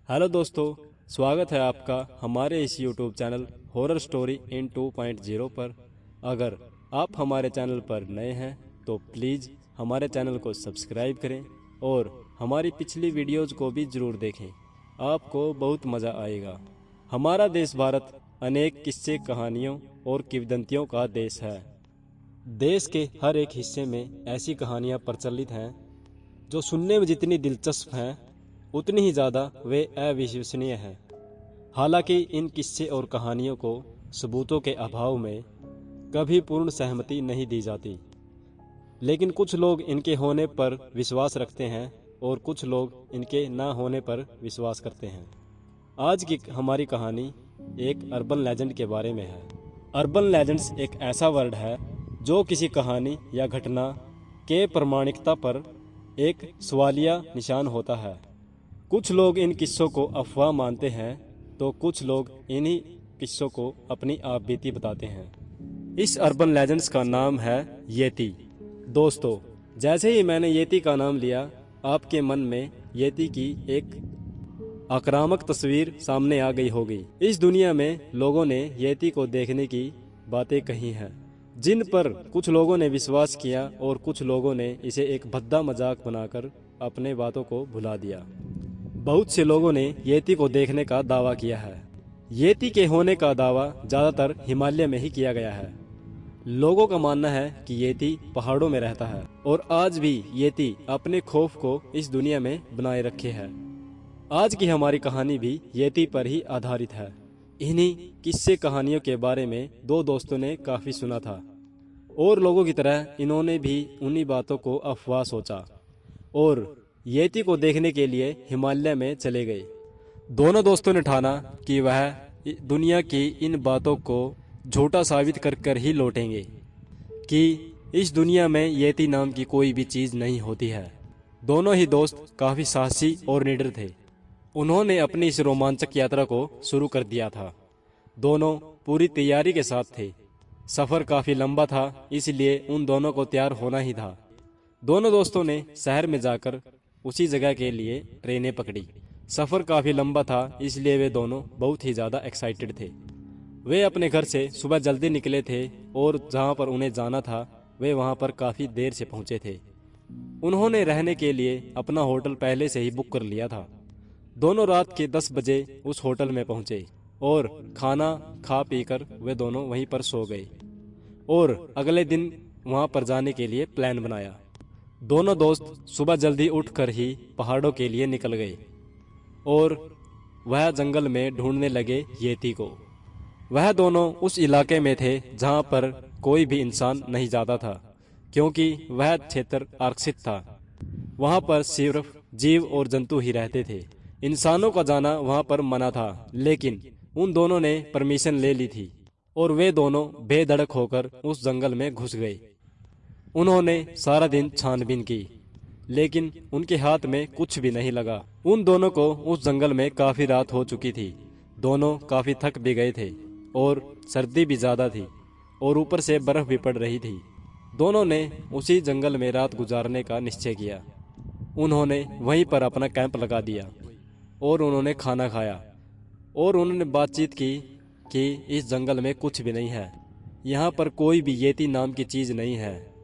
Hello दोस्तों, स्वागत है आपका हमारे इस YouTube channel horror story in 2.0 पर। अगर आप हमारे चैनल पर नए हैं तो प्लीज़ हमारे चैनल को सब्सक्राइब करें और हमारी पिछली वीडियोज़ को भी ज़रूर देखें। आपको बहुत मज़ा आएगा। हमारा देश भारत अनेक किस्से, कहानियों और किंवदंतियों का देश है। देश के हर एक हिस्से में ऐसी कहानियाँ प्रचलित हैं जो सुनने में जितनी दिलचस्प हैं उतनी ही ज़्यादा वे अविश्वसनीय हैं। हालांकि इन किस्से और कहानियों को सबूतों के अभाव में कभी पूर्ण सहमति नहीं दी जाती, लेकिन कुछ लोग इनके होने पर विश्वास रखते हैं और कुछ लोग इनके ना होने पर विश्वास करते हैं। आज की हमारी कहानी एक अर्बन लेजेंड के बारे में है। अर्बन लेजेंड्स एक ऐसा वर्ड है जो किसी कहानी या घटना के प्रामाणिकता पर एक सवालिया निशान होता है। कुछ लोग इन किस्सों को अफवाह मानते हैं तो कुछ लोग इन्हीं किस्सों को अपनी आप बीती बताते हैं। इस अर्बन लेजेंड्स का नाम है येती। दोस्तों, जैसे ही मैंने येती का नाम लिया, आपके मन में येती की एक आक्रामक तस्वीर सामने आ गई होगी। इस दुनिया में लोगों ने येती को देखने की बातें कही हैं, जिन पर कुछ लोगों ने विश्वास किया और कुछ लोगों ने इसे एक भद्दा मजाक बनाकर अपने बातों को भुला दिया। बहुत से लोगों ने येती को देखने का दावा किया है। येती के होने का दावा ज़्यादातर हिमालय में ही किया गया है। लोगों का मानना है कि येती पहाड़ों में रहता है और आज भी येती अपने खौफ को इस दुनिया में बनाए रखे है। आज की हमारी कहानी भी येती पर ही आधारित है। इन्हीं किस्से कहानियों के बारे में दो दोस्तों ने काफ़ी सुना था और लोगों की तरह इन्होंने भी उन्हीं बातों को अफवाह सोचा और येती को देखने के लिए हिमालय में चले गए। दोनों दोस्तों ने ठाना कि वह दुनिया की इन बातों को झूठा साबित कर कर ही लौटेंगे कि इस दुनिया में येती नाम की कोई भी चीज़ नहीं होती है। दोनों ही दोस्त काफ़ी साहसी और निडर थे। उन्होंने अपनी इस रोमांचक यात्रा को शुरू कर दिया था। दोनों पूरी तैयारी के साथ थे। सफ़र काफ़ी लंबा था, इसलिए उन दोनों को तैयार होना ही था। दोनों दोस्तों ने शहर में जाकर उसी जगह के लिए ट्रेनें पकड़ी। सफ़र काफ़ी लंबा था, इसलिए वे दोनों बहुत ही ज़्यादा एक्साइटेड थे। वे अपने घर से सुबह जल्दी निकले थे और जहाँ पर उन्हें जाना था वे वहाँ पर काफ़ी देर से पहुँचे थे। उन्होंने रहने के लिए अपना होटल पहले से ही बुक कर लिया था। दोनों रात के 10 बजे उस होटल में पहुँचे और खाना खा पीकर वे दोनों वहीं पर सो गए और अगले दिन वहाँ पर जाने के लिए प्लान बनाया। दोनों दोस्त सुबह जल्दी उठकर ही पहाड़ों के लिए निकल गए और वह जंगल में ढूंढने लगे येती को। वह दोनों उस इलाके में थे जहां पर कोई भी इंसान नहीं जाता था, क्योंकि वह क्षेत्र आरक्षित था। वहां पर सिर्फ जीव और जंतु ही रहते थे। इंसानों का जाना वहां पर मना था, लेकिन उन दोनों ने परमिशन ले ली थी और वे दोनों बेधड़क होकर उस जंगल में घुस गए। उन्होंने सारा दिन छानबीन की, लेकिन उनके हाथ में कुछ भी नहीं लगा। उन दोनों को उस जंगल में काफ़ी रात हो चुकी थी। दोनों काफ़ी थक भी गए थे और सर्दी भी ज़्यादा थी और ऊपर से बर्फ़ भी पड़ रही थी। दोनों ने उसी जंगल में रात गुजारने का निश्चय किया। उन्होंने वहीं पर अपना कैंप लगा दिया और उन्होंने खाना खाया और उन्होंने बातचीत की कि इस जंगल में कुछ भी नहीं है, यहाँ पर कोई भी येती नाम की चीज़ नहीं है।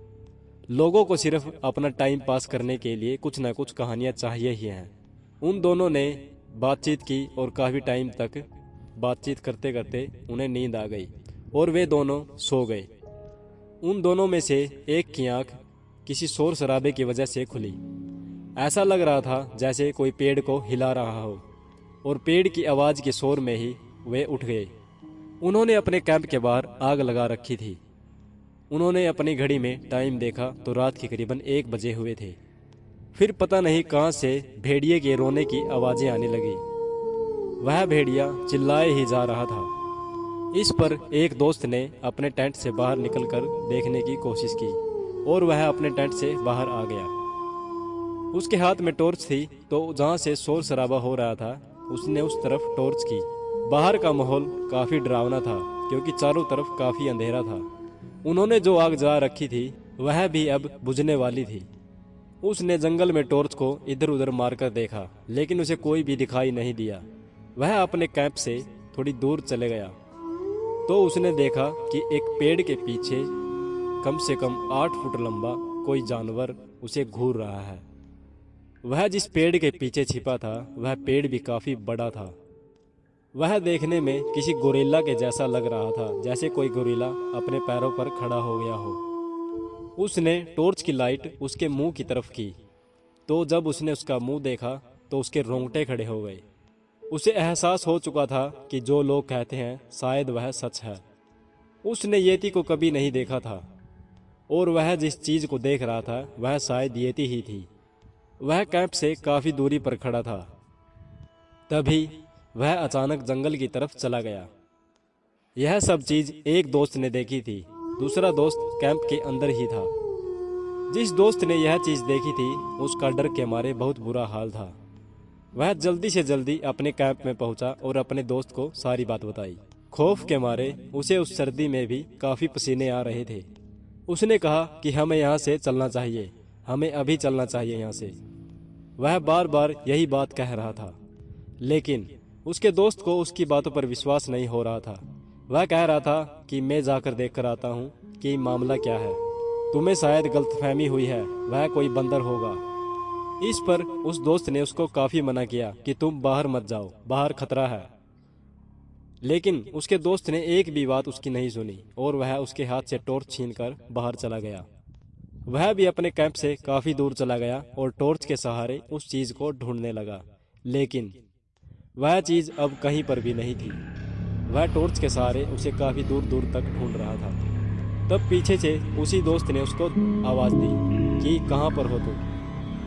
लोगों को सिर्फ अपना टाइम पास करने के लिए कुछ न कुछ कहानियाँ चाहिए ही हैं। उन दोनों ने बातचीत की और काफ़ी टाइम तक बातचीत करते करते उन्हें नींद आ गई और वे दोनों सो गए। उन दोनों में से एक की आँख किसी शोर शराबे की वजह से खुली। ऐसा लग रहा था जैसे कोई पेड़ को हिला रहा हो और पेड़ की आवाज़ के शोर में ही वे उठ गए। उन्होंने अपने कैंप के बाहर आग लगा रखी थी। उन्होंने अपनी घड़ी में टाइम देखा तो रात के करीबन 1 बजे हुए थे। फिर पता नहीं कहाँ से भेड़िए के रोने की आवाज़ें आने लगी। वह भेड़िया चिल्लाए ही जा रहा था। इस पर एक दोस्त ने अपने टेंट से बाहर निकलकर देखने की कोशिश की और वह अपने टेंट से बाहर आ गया। उसके हाथ में टॉर्च थी, तो जहाँ से शोर शराबा हो रहा था उसने उस तरफ टॉर्च की। बाहर का माहौल काफ़ी डरावना था क्योंकि चारों तरफ काफ़ी अंधेरा था। उन्होंने जो आग जला रखी थी वह भी अब बुझने वाली थी। उसने जंगल में टॉर्च को इधर उधर मारकर देखा, लेकिन उसे कोई भी दिखाई नहीं दिया। वह अपने कैंप से थोड़ी दूर चले गया तो उसने देखा कि एक पेड़ के पीछे कम से कम 8 फुट लंबा कोई जानवर उसे घूर रहा है। वह जिस पेड़ के पीछे छिपा था वह पेड़ भी काफी बड़ा था। वह देखने में किसी गोरिल्ला के जैसा लग रहा था, जैसे कोई गोरिल्ला अपने पैरों पर खड़ा हो गया हो। उसने टॉर्च की लाइट उसके मुंह की तरफ की तो जब उसने उसका मुंह देखा तो उसके रोंगटे खड़े हो गए। उसे एहसास हो चुका था कि जो लोग कहते हैं शायद वह सच है। उसने येती को कभी नहीं देखा था और वह जिस चीज को देख रहा था वह शायद येती ही थी। वह कैंप से काफी दूरी पर खड़ा था। तभी वह अचानक जंगल की तरफ चला गया। यह सब चीज एक दोस्त ने देखी थी। दूसरा दोस्त कैंप के अंदर ही था। जिस दोस्त ने यह चीज देखी थी उसका डर के मारे बहुत बुरा हाल था। वह जल्दी से जल्दी अपने कैंप में पहुंचा और अपने दोस्त को सारी बात बताई। खौफ के मारे उसे उस सर्दी में भी काफी पसीने आ रहे थे। उसने कहा कि हमें यहाँ से चलना चाहिए, हमें अभी चलना चाहिए यहाँ से। वह बार बार यही बात कह रहा था, लेकिन उसके दोस्त को उसकी बातों पर विश्वास नहीं हो रहा था। वह कह रहा था कि मैं जाकर देख कर आता हूँ कि मामला क्या है। तुम्हें शायद गलतफहमी हुई है, वह कोई बंदर होगा। इस पर उस दोस्त ने उसको काफी मना किया कि तुम बाहर मत जाओ, बाहर खतरा है। लेकिन उसके दोस्त ने एक भी बात उसकी नहीं सुनी और वह उसके हाथ से टॉर्च छीनकर बाहर चला गया। वह भी अपने कैंप से काफी दूर चला गया और टॉर्च के सहारे उस चीज को ढूंढने लगा, लेकिन वह चीज अब कहीं पर भी नहीं थी। वह टॉर्च के सहारे उसे काफी दूर दूर तक ढूंढ रहा था। तब पीछे से उसी दोस्त ने उसको आवाज दी कि कहाँ पर हो तुम।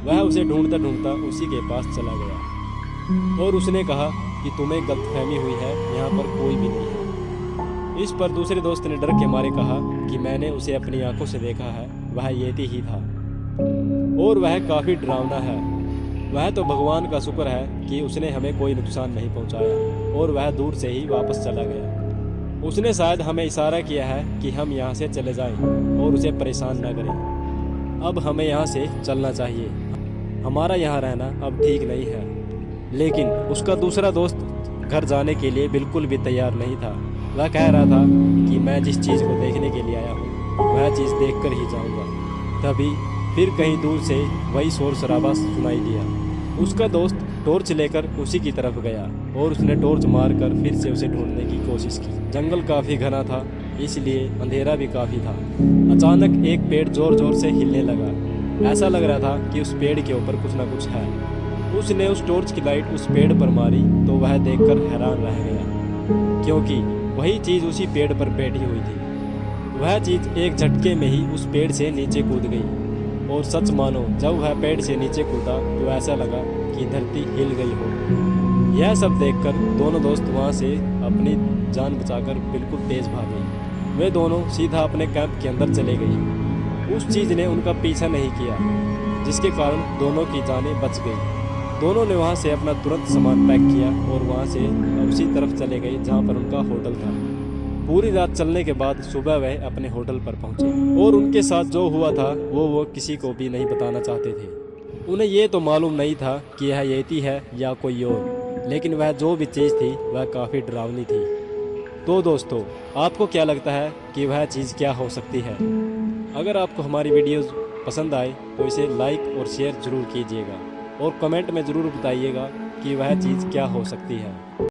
वह उसे ढूंढता ढूंढता उसी के पास चला गया और उसने कहा कि तुम्हें गलतफहमी हुई है, यहाँ पर कोई भी नहीं है। इस पर दूसरे दोस्त ने डर के मारे कहा कि मैंने उसे अपनी आंखों से देखा है, वह येती ही था और वह काफी डरावना है। वह तो भगवान का शुक्र है कि उसने हमें कोई नुकसान नहीं पहुंचाया और वह दूर से ही वापस चला गया। उसने शायद हमें इशारा किया है कि हम यहाँ से चले जाएं और उसे परेशान न करें। अब हमें यहाँ से चलना चाहिए, हमारा यहाँ रहना अब ठीक नहीं है। लेकिन उसका दूसरा दोस्त घर जाने के लिए बिल्कुल भी तैयार नहीं था। वह कह रहा था कि मैं जिस चीज़ को देखने के लिए आया हूँ वह चीज़ देख कर ही जाऊँगा। तभी फिर कहीं दूर से वही शोर शराबा सुनाई दिया। उसका दोस्त टॉर्च लेकर उसी की तरफ गया और उसने टॉर्च मारकर फिर से उसे ढूंढने की कोशिश की। जंगल काफ़ी घना था, इसलिए अंधेरा भी काफ़ी था। अचानक एक पेड़ जोर जोर से हिलने लगा। ऐसा लग रहा था कि उस पेड़ के ऊपर कुछ ना कुछ है। उसने उस टॉर्च की लाइट उस पेड़ पर मारी तो वह देखकर हैरान रह गया, क्योंकि वही चीज़ उसी पेड़ पर बैठी हुई थी। वह चीज़ एक झटके में ही उस पेड़ से नीचे कूद गई और सच मानो जब वह पेड़ से नीचे कूदा तो ऐसा लगा कि धरती हिल गई हो। यह सब देखकर दोनों दोस्त वहां से अपनी जान बचाकर बिल्कुल तेज भागे। वे दोनों सीधा अपने कैंप के अंदर चले गए। उस चीज ने उनका पीछा नहीं किया, जिसके कारण दोनों की जानें बच गई। दोनों ने वहां से अपना तुरंत सामान पैक किया और वहां से उसी तरफ चले गए जहां पर उनका होटल था। पूरी रात चलने के बाद सुबह वह अपने होटल पर पहुंचे और उनके साथ जो हुआ था वो किसी को भी नहीं बताना चाहते थे। उन्हें ये तो मालूम नहीं था कि यह येती है या कोई और, लेकिन वह जो भी चीज़ थी वह काफ़ी डरावनी थी। तो दोस्तों, आपको क्या लगता है कि वह चीज़ क्या हो सकती है? अगर आपको हमारी वीडियोज़ पसंद आए तो इसे लाइक और शेयर ज़रूर कीजिएगा और कमेंट में ज़रूर बताइएगा कि वह चीज़ क्या हो सकती है।